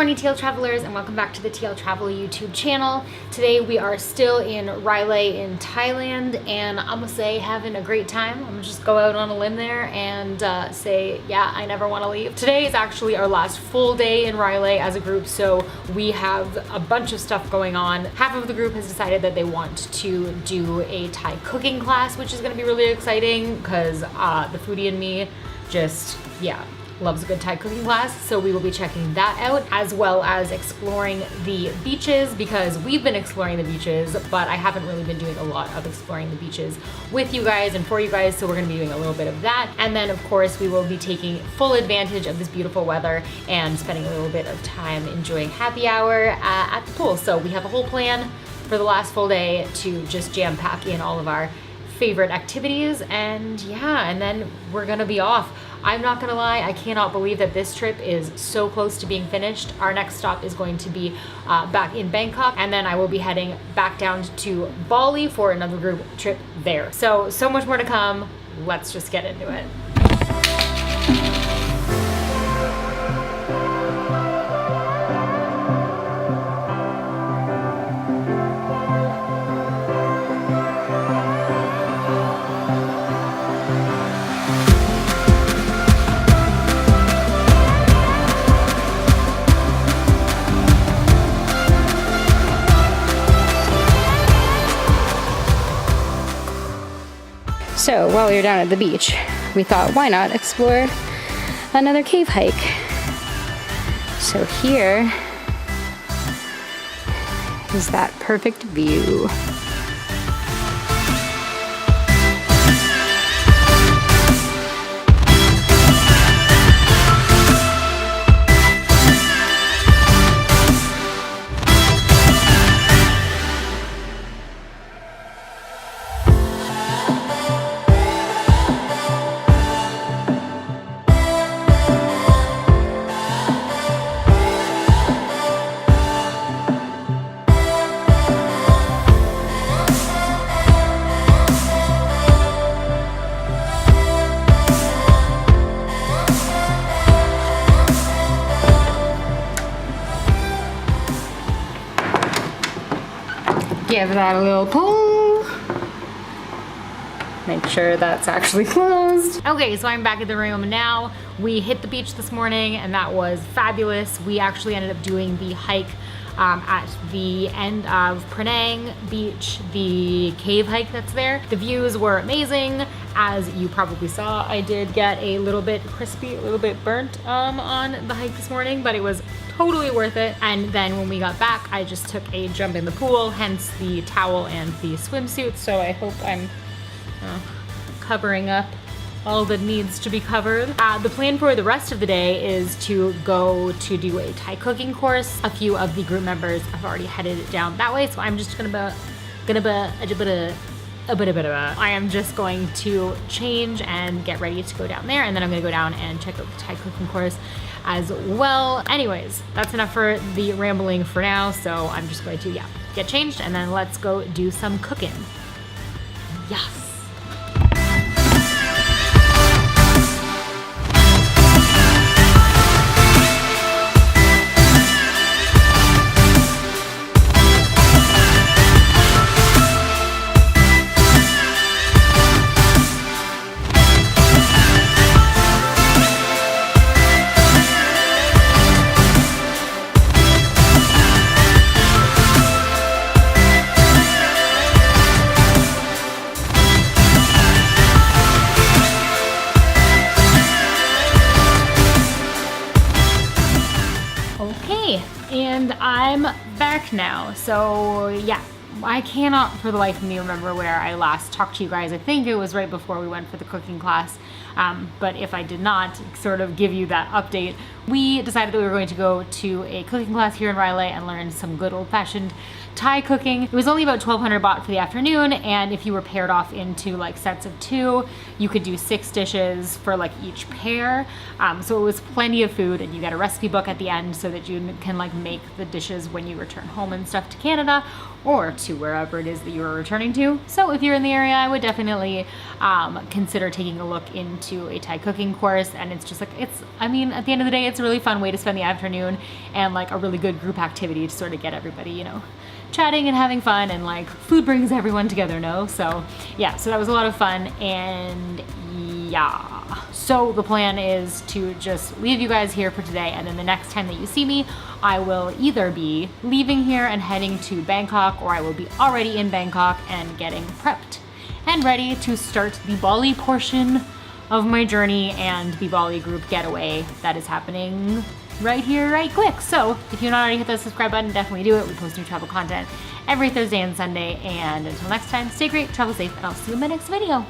morning, TL Travelers, and welcome back to the TL Travel YouTube channel. Today we are still in Railay in Thailand, and I'm gonna say having a great time. I'm gonna just go out on a limb there and say, yeah, I never want to leave. Today is actually our last full day in Railay as a group, so we have a bunch of stuff going on. Half of the group has decided that they want to do a Thai cooking class, which is gonna be really exciting because the foodie in me just, yeah, loves a good Thai cooking class, so we will be checking that out, as well as exploring the beaches, because we've been exploring the beaches, but I haven't really been doing a lot of exploring the beaches with you guys and for you guys, so we're gonna be doing a little bit of that. And then of course we will be taking full advantage of this beautiful weather and spending a little bit of time enjoying happy hour at the pool. So we have a whole plan for the last full day to just jam pack in all of our favorite activities, and yeah, and then we're gonna be off. I'm not gonna lie, I cannot believe that this trip is so close to being finished. Our next stop is going to be back in Bangkok, and then I will be heading back down to Bali for another group trip there. So much more to come. Let's just get into it. So while we were down at the beach, we thought, why not explore another cave hike? So here is that perfect view. Give that a little pull. Make sure that's actually closed. Okay, so I'm back at the room now. We hit the beach this morning and that was fabulous. We actually ended up doing the hike at the end of Pranang Beach, the cave hike that's there. The views were amazing. As you probably saw, I did get a little bit crispy, a little bit burnt on the hike this morning, but it was totally worth it. And then when we got back, I just took a jump in the pool, hence the towel and the swimsuit. So I hope I'm covering up all that needs to be covered. The plan for the rest of the day is to go to do a Thai cooking course. A few of the group members have already headed down that way, so I'm just I am just going to change and get ready to go down there, and then I'm gonna go down and check out the Thai cooking course as well. Anyways, that's enough for the rambling for now, so I'm just going to, yeah, get changed and then let's go do some cooking. Yes. And I'm back now, so yeah, I cannot for the life of me remember where I last talked to you guys. I think it was right before we went for the cooking class, but if I did not sort of give you that update, we decided that we were going to go to a cooking class here in Railay and learn some good old-fashioned Thai cooking. It was only about 1,200 baht for the afternoon, and if you were paired off into like sets of 2, you could do 6 dishes for like each pair. So it was plenty of food, and you get a recipe book at the end so that you can like make the dishes when you return home and stuff to Canada or to wherever it is that you're returning to. So if you're in the area, I would definitely consider taking a look into to a Thai cooking course, and it's just like, I mean, at the end of the day, it's a really fun way to spend the afternoon and like a really good group activity to sort of get everybody, you know, chatting and having fun, and like food brings everyone together, no? So yeah, so that was a lot of fun, and yeah. So the plan is to just leave you guys here for today, and then the next time that you see me, I will either be leaving here and heading to Bangkok, or I will be already in Bangkok and getting prepped and ready to start the Bali portion of my journey and the Bali group getaway that is happening right here, right quick. So if you've not already hit the subscribe button, definitely do it. We post new travel content every Thursday and Sunday. And until next time, stay great, travel safe, and I'll see you in my next video.